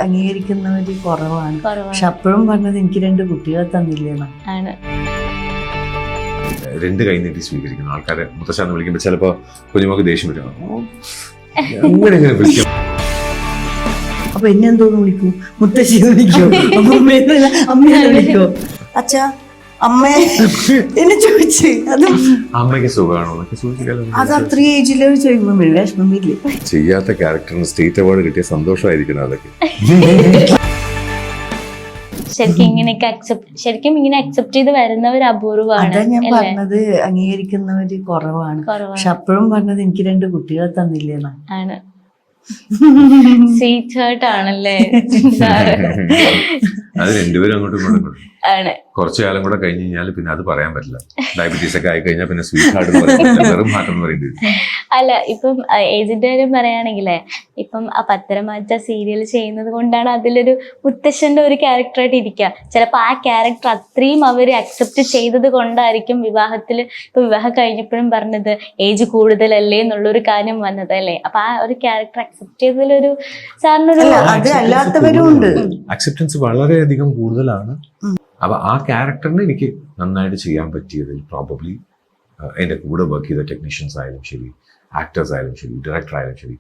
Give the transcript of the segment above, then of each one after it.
അംഗീകരിക്കുന്നവര് കുറവാണ്. പക്ഷെ അപ്പോഴും പറഞ്ഞത് എനിക്ക് 2 കുട്ടികളെ തന്നില്ലേന്നാണ്. രണ്ട് കൈ നീട്ടി സ്വീകരിക്കുന്ന ആൾക്കാരെ മുത്തശ്ശാന്ന് വിളിക്കുമ്പോൾ ചിലപ്പോ കുഞ്ഞുമോക്ക് ദേഷ്യം വരും. അങ്ങനെ വിളിക്കും. അപ്പൊ എന്നെ എന്തോന്ന് വിളിക്കും? മുത്തശ്ശി വിളിക്കോ? അമ്മയെ വിളിക്കോ? അച്ഛാ അമ്മ എന്നെ ചോദിച്ച് അത് അമ്മയ്ക്ക് സുഖമാണോ? അത് അത്രയും ഏജിലൊരു ചോദിക്കുമ്പോ വിഷമമില്ലേ? ചെയ്യാത്ത ക്യാരക്ടറിന് സ്റ്റേറ്റ് അവാർഡ് കിട്ടിയ സന്തോഷമായിരിക്കണം അതൊക്കെ. ശരിക്കും ഇങ്ങനെ അക്സെപ്റ്റ് ചെയ്ത് വരുന്നവർ അപൂർവമാണ്. അതാ ഞാൻ പറഞ്ഞത്, അംഗീകരിക്കുന്നവര് കുറവാണ്. പക്ഷെ അപ്പോഴും പറഞ്ഞത് എനിക്ക് 2 കുട്ടികളെ തന്നില്ലേന്നാണ്. സ്വീറ്റ് ഹേർട്ട് ആണല്ലേ? അത് രണ്ടുപേരും അങ്ങോട്ടും ഇങ്ങോട്ടും കുറച്ചു കാലം കൂടെ കഴിഞ്ഞ് കഴിഞ്ഞാൽ പിന്നെ അത് പറയാൻ പറ്റില്ല. ഡയബറ്റീസ് ഒക്കെ ആയി കഴിഞ്ഞാൽ പിന്നെ സ്വീറ്റ് ഹാർട്ട് വെറും ഹാർട്ട് എന്ന് പറയുന്നത്. അല്ല, ഇപ്പം ഏജിന്റെ കാര്യം പറയുകയാണെങ്കിലേ, ഇപ്പം ആ പത്തരമാറ്റ സീരിയൽ ചെയ്യുന്നത് കൊണ്ടാണ് അതിലൊരു മുത്തശ്ശന്റെ ഒരു ക്യാരക്ടറായിട്ട് ഇരിക്കുക. ചിലപ്പോ ആ ക്യാരക്ടർ അത്രയും അവര് അക്സെപ്റ്റ് ചെയ്തത് കൊണ്ടായിരിക്കും ഇപ്പൊ വിവാഹം കഴിഞ്ഞപ്പോഴും പറഞ്ഞത് ഏജ് കൂടുതലല്ലേ എന്നുള്ളൊരു കാര്യം വന്നത് അല്ലേ? അപ്പൊ ആ ഒരു ക്യാരക്ടർ അക്സെപ്റ്റ് ചെയ്തതിലൊരു സാറിനൊരു അല്ലാത്തവരും ഉണ്ട്. അക്സെപ്റ്റൻസ് വളരെയധികം കൂടുതലാണ്. അപ്പൊ ആ ക്യാരക്ടറിന് എനിക്ക് നന്നായിട്ട് ചെയ്യാൻ പറ്റിയതിൽ പ്രോബബ്ലി എൻ്റെ കൂടെ വർക്ക് ചെയ്ത ടെക്നീഷ്യൻസ് ആയാലും ശരി, ആക്ടേഴ്സ് ആയാലും ശരി, ഡയറക്ടർ ആയാലും ശരി,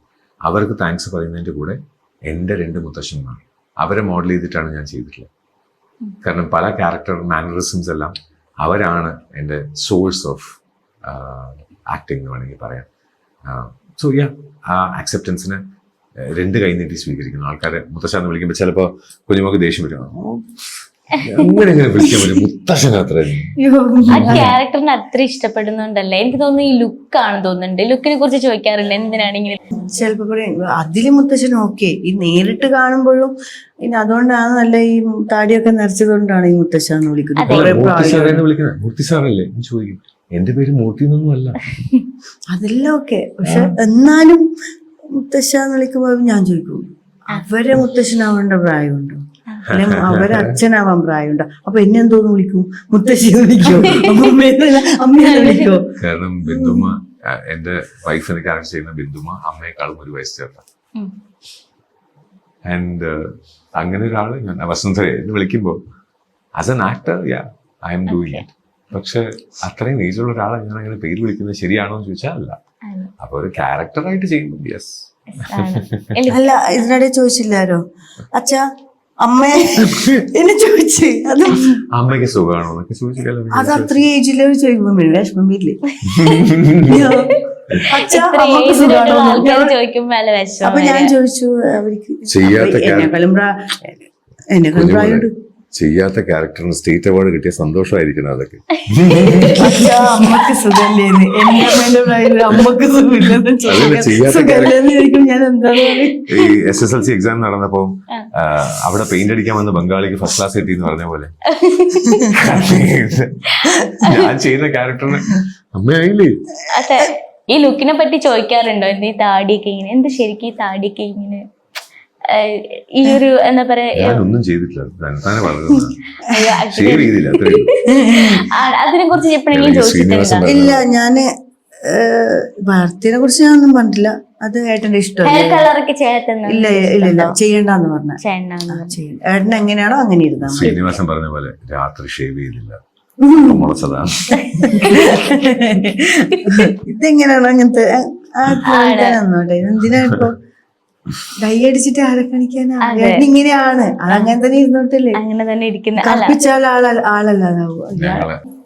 അവർക്ക് താങ്ക്സ് പറയുന്നതിൻ്റെ കൂടെ എൻ്റെ 2 മുത്തശ്ശന്മാർ അവരെ മോഡൽ ചെയ്തിട്ടാണ് ഞാൻ ചെയ്തിട്ടുള്ളത്. കാരണം പല ക്യാരക്ടർ മാനറിസംസ് എല്ലാം അവരാണ് എൻ്റെ സോഴ്സ് ഓഫ് ആക്ടിങ് എന്ന് വേണമെങ്കിൽ പറയാം. സോ ആ അക്സെപ്റ്റൻസിന് 2 കൈ നീട്ടി സ്വീകരിക്കുന്ന ആൾക്കാരെ മുത്തശ്ശാന്ന് വിളിക്കുമ്പോൾ ചിലപ്പോൾ കുഞ്ഞുമോക്ക് ദേഷ്യം വരും. അങ്ങനെ വിളിക്കാൻ പറ്റും മുത്തശ്ശൻ അത്ര. ആ ക്യാരക്ടറിന് അത്ര ഇഷ്ടപ്പെടുന്നുണ്ടല്ലേ? എനിക്ക് തോന്നുന്നു ഈ ലുക്കാണ് തോന്നുന്നുണ്ട്. ലുക്കിനെ കുറിച്ച് ചോദിക്കാറില്ല എന്തിനാണെങ്കിലും. ചിലപ്പോ അതില് മുത്തശ്ശൻ ഓക്കെ, ഈ നേരിട്ട് കാണുമ്പോഴും പിന്നെ അതുകൊണ്ടാണ് നല്ല ഈ താടിയൊക്കെ നിറച്ചത് കൊണ്ടാണ് ഈ മുത്തശ്ശാന്ന് വിളിക്കുന്നത്. മൂർത്തി സാറല്ലേ ചോദിക്കും. എന്റെ പേര് മൂർത്തി എന്നൊന്നും അല്ല. അതെല്ലാം ഓക്കെ, പക്ഷെ എന്നാലും മുത്തശ്ശാന്ന് വിളിക്കുമ്പോ ഞാൻ ചോദിക്കും, അവരെ മുത്തശ്ശനാവേണ്ട പ്രായമുണ്ടോ? അല്ലെങ്കിൽ അവരെ അച്ഛനാവാൻ പ്രായമുണ്ടോ? അപ്പൊ എന്നെ എന്തോന്ന് വിളിക്കും? മുത്തശ്ശി വിളിക്കോ? അമ്മയെ വിളിക്കോ? കാരണം ബിന്ദുമ്മ, എന്റെ വൈഫിനെ ക്യാരക്ടർ ചെയ്യുന്ന ബിന്ദുമ്മ അമ്മയെക്കാളും 1 വയസ്സ് ചേർത്ത. ആൻഡ് അങ്ങനെ ഒരാള് ഞാൻ വസുന്ധരയെ വിളിക്കുമ്പോ as an actor I am doing it. പക്ഷെ അത്രയും ഏജുള്ള ഒരാളെ ഞാൻ അങ്ങനെ പേര് വിളിക്കുന്നത് ശരിയാണോ എന്ന് ചോദിച്ചാൽ അല്ല. അപ്പൊ ഒരു ക്യാരക്ടറായിട്ട് ചെയ്യുമ്പോൾ യെസ്. അല്ല, ഇതിനിടെ ചോദിച്ചില്ലാരോ അച്ഛാ അമ്മയെ എന്നെ ചോദിച്ച് അത് അമ്മയ്ക്ക് സുഖമാണോ എന്നൊക്കെ ചോദിച്ചില്ല. അത് അത്രയും ഏജിലൊരു ചോദിക്കുമ്പോ വിഷമമില്ലേ? അപ്പൊ ഞാൻ ചോദിച്ചു, അവർക്ക് എന്നെക്കാളും പ്രായമുണ്ട്. ചെയ്യാത്ത ക്യാരക്ടറിന് സ്റ്റേറ്റ് അവാർഡ് കിട്ടിയ സന്തോഷമായിരിക്കണം അതൊക്കെ. അമ്മക്ക് സുഖല്ലേന്ന്, എന്റെ അമ്മക്ക് സുഖമില്ലെന്ന് ഞാൻ എന്താ ഈ SSLC എക്സാം നടന്നപ്പോ അവിടെ പെയിന്റ് അടിക്കാൻ വന്ന ബംഗാളിക്ക് ഫസ്റ്റ് ക്ലാസ് കിട്ടി എന്ന് പറഞ്ഞ പോലെ ഞാൻ ചെയ്യുന്ന ക്യാരക്ടറിന് അമ്മയായില്ലേ. ഈ ലുക്കിനെ പറ്റി ചോദിക്കാറുണ്ടോ? എന്ത് ഈ താടിയൊക്കെ ഇങ്ങനെ, എന്ത് ശരിക്കും ഈ താടിയൊക്കെ ഇങ്ങനെ ഈ ഒരു എന്താ പറയാ, ഞാനൊന്നും ചെയ്തിട്ടില്ല. അതിനെ കുറിച്ച് എപ്പോഴെങ്കിലും ചോദിച്ചിട്ടുണ്ടോ? ഇല്ല, ഞാന് ഭർത്തിനെ കുറിച്ച് ഞാനൊന്നും പറഞ്ഞിട്ടില്ല. അത് ഏട്ടന്റെ ഇഷ്ടമല്ല. ഇല്ല ഇല്ല ചെയ്യണ്ടെന്ന് പറഞ്ഞ ഏട്ടൻ എങ്ങനെയാണോ അങ്ങനെ ഇരുന്നാ. ശ്രീനിവാസൻ പറഞ്ഞ പോലെ രാത്രി ഷേവ് ചെയ്തില്ല, മുളച്ചതാണ്. ഇതെങ്ങനെയാണോ അങ്ങനത്തെ എന്തിനാ ഇപ്പൊ ഡൈ അടിച്ചിട്ട് ആരെ കാണിക്കാനാ? ഇങ്ങനെയാണ്, അതങ്ങനെ തന്നെ ഇരുന്നോട്ടല്ലേ. അങ്ങനെ തന്നെ ഇരിക്കുന്ന കറുപ്പിച്ചാൽ ആളല്ലാതാവും.